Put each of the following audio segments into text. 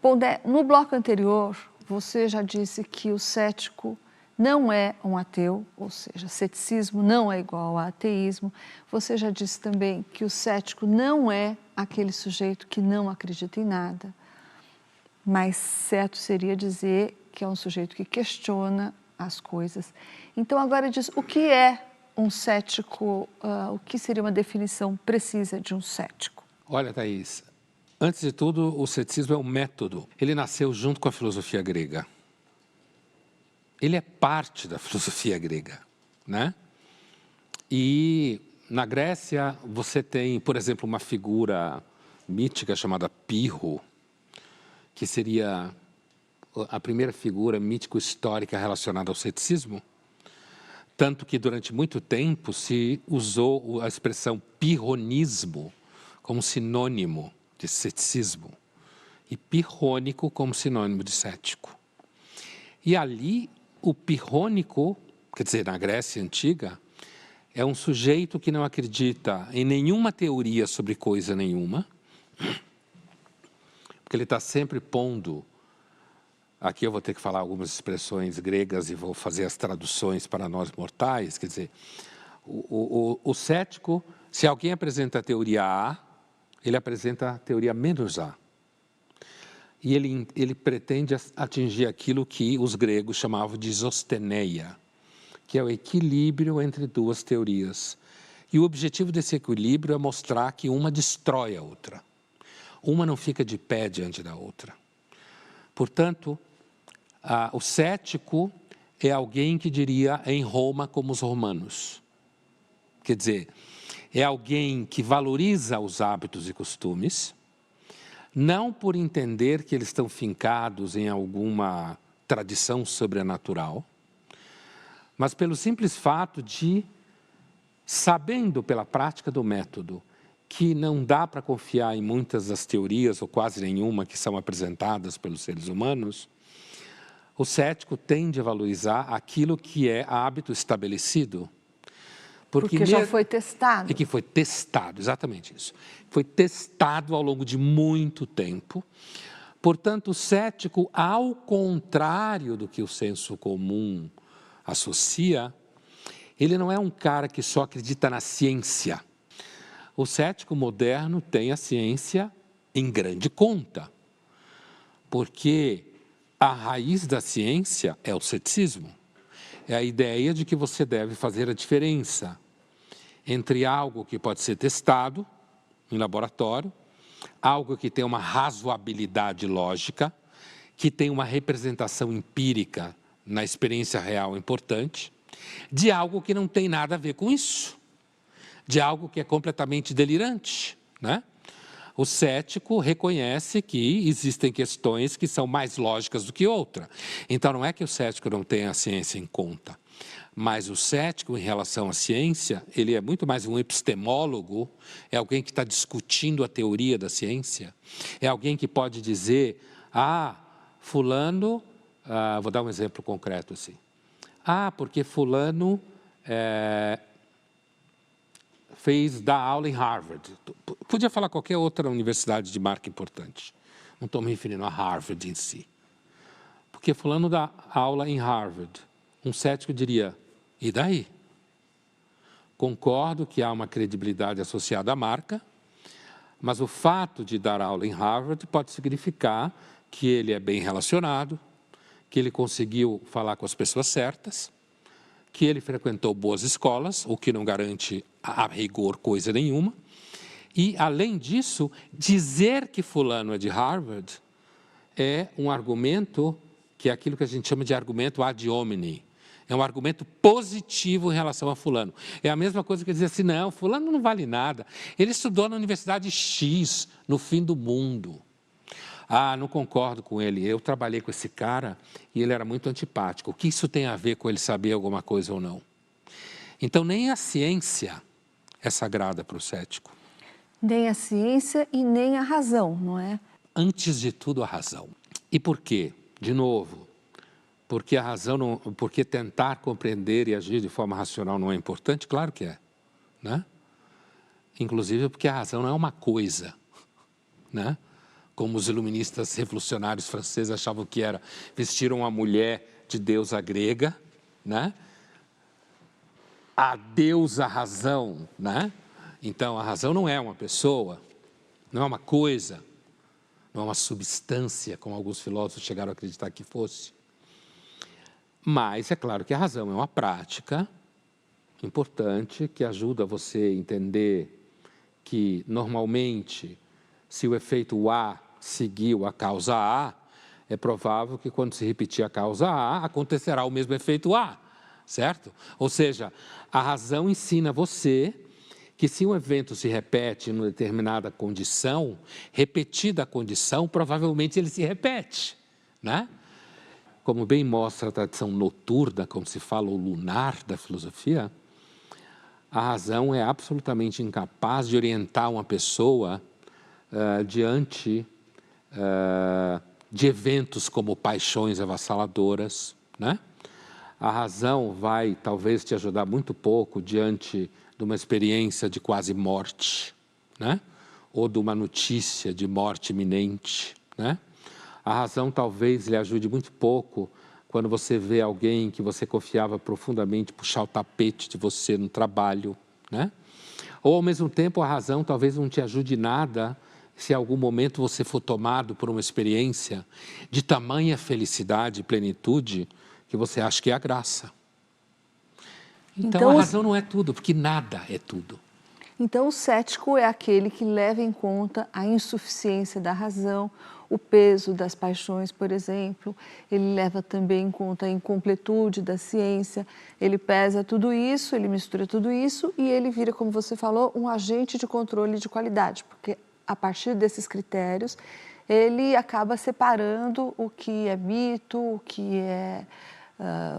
Bom, no bloco anterior, você já disse que o cético não é um ateu, ou seja, ceticismo não é igual a ateísmo. Você já disse também que o cético não é aquele sujeito que não acredita em nada, mas certo seria dizer que é um sujeito que questiona as coisas. Então, agora diz, o que é um cético, o que seria uma definição precisa de um cético? Olha, Thaís, antes de tudo, o ceticismo é um método. Ele nasceu junto com a filosofia grega. Ele é parte da filosofia grega, né? E na Grécia você tem, por exemplo, uma figura mítica chamada Pirro, que seria a primeira figura mítico-histórica relacionada ao ceticismo, tanto que durante muito tempo se usou a expressão pirronismo como sinônimo de ceticismo e pirrônico como sinônimo de cético. E ali o pirrônico, quer dizer, na Grécia Antiga, é um sujeito que não acredita em nenhuma teoria sobre coisa nenhuma, porque ele está sempre pondo, aqui eu vou ter que falar algumas expressões gregas e vou fazer as traduções para nós mortais, quer dizer, o cético, se alguém apresenta a teoria A, ele apresenta a teoria menos A. E ele pretende atingir aquilo que os gregos chamavam de isosteneia, que é o equilíbrio entre duas teorias. E o objetivo desse equilíbrio é mostrar que uma destrói a outra. Uma não fica de pé diante da outra. Portanto, o cético é alguém que diria em Roma como os romanos. Quer dizer, é alguém que valoriza os hábitos e costumes, não por entender que eles estão fincados em alguma tradição sobrenatural, mas pelo simples fato de, sabendo pela prática do método, que não dá para confiar em muitas das teorias, ou quase nenhuma, que são apresentadas pelos seres humanos, o cético tende a valorizar aquilo que é hábito estabelecido. Porque já foi testado. E que foi testado, exatamente isso. Foi testado ao longo de muito tempo. Portanto, o cético, ao contrário do que o senso comum associa, ele não é um cara que só acredita na ciência. O cético moderno tem a ciência em grande conta, porque a raiz da ciência é o ceticismo. É a ideia de que você deve fazer a diferença entre algo que pode ser testado em laboratório, algo que tem uma razoabilidade lógica, que tem uma representação empírica na experiência real importante, de algo que não tem nada a ver com isso, de algo que é completamente delirante, né? O cético reconhece que existem questões que são mais lógicas do que outras. Então, não é que o cético não tenha a ciência em conta, mas o cético, em relação à ciência, ele é muito mais um epistemólogo, é alguém que está discutindo a teoria da ciência, é alguém que pode dizer, fulano, vou dar um exemplo concreto assim, porque fulano fez dar aula em Harvard. Podia falar qualquer outra universidade de marca importante. Não estou me referindo a Harvard em si. Porque fulano dá aula em Harvard. Um cético diria, e daí? Concordo que há uma credibilidade associada à marca, mas o fato de dar aula em Harvard pode significar que ele é bem relacionado, que ele conseguiu falar com as pessoas certas, que ele frequentou boas escolas, o que não garante a rigor coisa nenhuma. E, além disso, dizer que fulano é de Harvard é um argumento que é aquilo que a gente chama de argumento ad hominem. É um argumento positivo em relação a fulano. É a mesma coisa que dizer assim, não, fulano não vale nada. Ele estudou na Universidade X, no fim do mundo. Não concordo com ele, eu trabalhei com esse cara e ele era muito antipático. O que isso tem a ver com ele saber alguma coisa ou não? Então, nem a ciência é sagrada para o cético. Nem a ciência e nem a razão, não é? Antes de tudo, a razão. E por quê? De novo, porque a razão não, porque tentar compreender e agir de forma racional não é importante? Claro que é, né? Inclusive porque a razão não é uma coisa, né? como os iluministas revolucionários franceses achavam que era, vestiram uma mulher de deusa grega, né? A deusa razão, né? Então, a razão não é uma pessoa, não é uma coisa, não é uma substância, como alguns filósofos chegaram a acreditar que fosse. Mas é claro que a razão é uma prática importante que ajuda você a entender que, normalmente, se o efeito A seguiu a causa A, é provável que quando se repetir a causa A, acontecerá o mesmo efeito A, certo? Ou seja, a razão ensina você que se um evento se repete em uma determinada condição, repetida a condição, provavelmente ele se repete, né? Como bem mostra a tradição noturna, como se fala, o lunar da filosofia, a razão é absolutamente incapaz de orientar uma pessoa diante de eventos como paixões avassaladoras, né? A razão vai, talvez, te ajudar muito pouco diante de uma experiência de quase morte, né? Ou de uma notícia de morte iminente, né? A razão talvez lhe ajude muito pouco quando você vê alguém que você confiava profundamente puxar o tapete de você no trabalho, né? Ou, ao mesmo tempo, a razão talvez não te ajude nada se em algum momento você for tomado por uma experiência de tamanha felicidade e plenitude que você acha que é a graça. Então a razão não é tudo, porque nada é tudo. Então, o cético é aquele que leva em conta a insuficiência da razão, o peso das paixões, por exemplo. Ele leva também em conta a incompletude da ciência. Ele pesa tudo isso, ele mistura tudo isso e ele vira, como você falou, um agente de controle de qualidade, porque a partir desses critérios, ele acaba separando o que é mito, o que é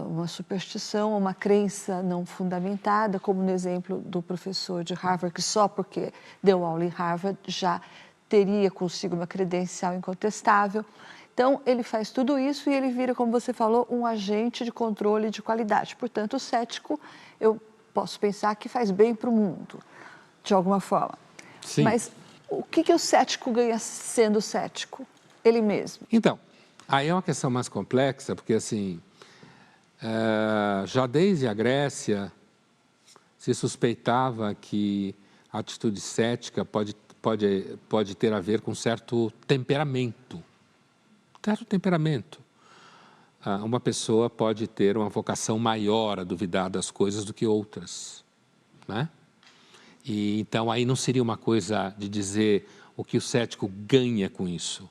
uma superstição, uma crença não fundamentada, como no exemplo do professor de Harvard, que só porque deu aula em Harvard já teria consigo uma credencial incontestável. Então, ele faz tudo isso e ele vira, como você falou, um agente de controle de qualidade. Portanto, o cético, eu posso pensar que faz bem para o mundo, de alguma forma. Sim. Mas o que o cético ganha sendo cético? Ele mesmo. Então, aí é uma questão mais complexa, porque assim, já desde a Grécia se suspeitava que a atitude cética pode ter a ver com certo temperamento. Certo temperamento. Uma pessoa pode ter uma vocação maior a duvidar das coisas do que outras, né? E então aí não seria uma coisa de dizer o que o cético ganha com isso,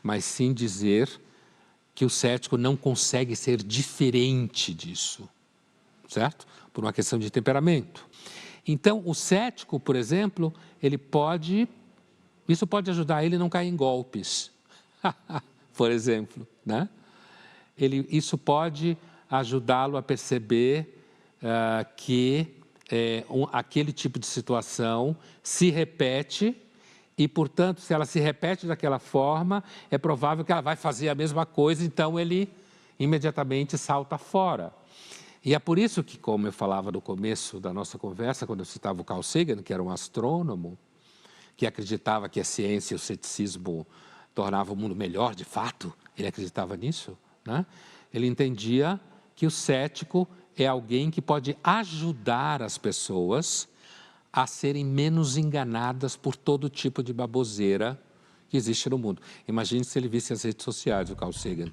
mas sim dizer que o cético não consegue ser diferente disso, certo? Por uma questão de temperamento. Então, o cético, por exemplo, isso pode ajudar ele a não cair em golpes, por exemplo, né? Isso pode ajudá-lo a perceber que aquele tipo de situação se repete e, portanto, se ela se repete daquela forma, é provável que ela vai fazer a mesma coisa, então ele imediatamente salta fora. E é por isso que, como eu falava no começo da nossa conversa, quando eu citava o Carl Sagan, que era um astrônomo, que acreditava que a ciência e o ceticismo tornavam o mundo melhor, de fato, ele acreditava nisso, né? Ele entendia que o cético é alguém que pode ajudar as pessoas a serem menos enganadas por todo tipo de baboseira que existe no mundo. Imagine se ele visse as redes sociais, o Carl Sagan.